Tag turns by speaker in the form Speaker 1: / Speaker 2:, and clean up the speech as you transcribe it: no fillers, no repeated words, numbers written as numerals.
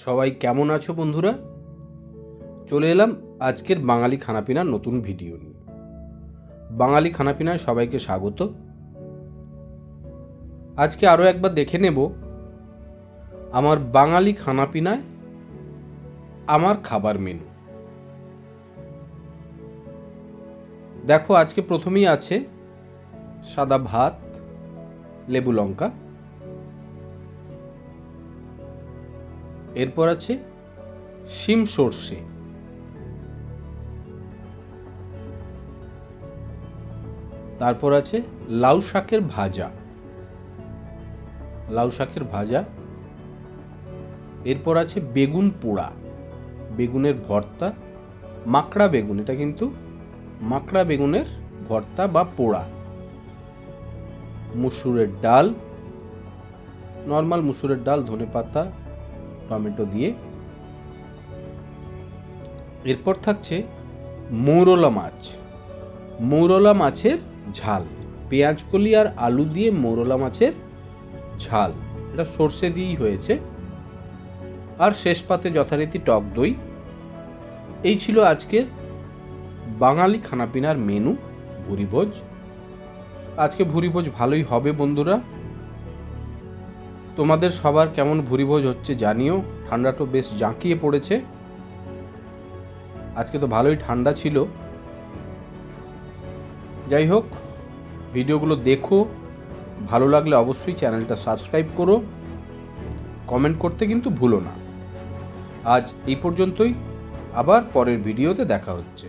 Speaker 1: সবাই কেমন আছো বন্ধুরা? চলে এলাম আজকের বাঙালি খানাপিনার নতুন ভিডিও নিয়ে। বাঙালি খানাপিনায় সবাইকে স্বাগত। আজকে আরও একবার দেখে নেব আমার বাঙালি খানাপিনায় আমার খাবার মেনু। দেখো, আজকে প্রথমেই আছে সাদা ভাত, লেবু লঙ্কা। এরপর আছে শিম সর্ষে, তারপর আছে লাউ শাকের ভাজা, এরপর আছে বেগুন পোড়া, বেগুনের ভর্তা, মাকড়া বেগুন, এটা কিন্তু মাকড়া বেগুনের ভর্তা বা পোড়া, মুসুরের ডাল, নর্মাল মুসুরের ডাল, ধনেপাতা, টমেটো দিয়ে। এরপর থাকছে মৌরলা মাছের ঝাল, পেঁয়াজকলি আর আলু দিয়ে মৌরলা মাছের ঝাল, এটা সর্ষে দিয়েই হয়েছে। আর শেষ পাতে যথারীতি টক দই। এই ছিল আজকের বাঙালি খানাপিনার মেনু, ভুরিভোজ। আজকে ভুরিভোজ ভালোই হবে বন্ধুরা। তোমাদের সবার কেমন ভুরিভোজ হচ্ছে জানিও। ঠান্ডা তো বেশ জাঁকিয়ে পড়েছে, আজকে তো ভালোই ঠান্ডা ছিল। যাই হোক, ভিডিওগুলো দেখো, ভালো লাগলে অবশ্যই চ্যানেলটা সাবস্ক্রাইব করো, কমেন্ট করতে কিন্তু ভুলো না। আজ এই পর্যন্তই, আবার পরের ভিডিওতে দেখা হচ্ছে।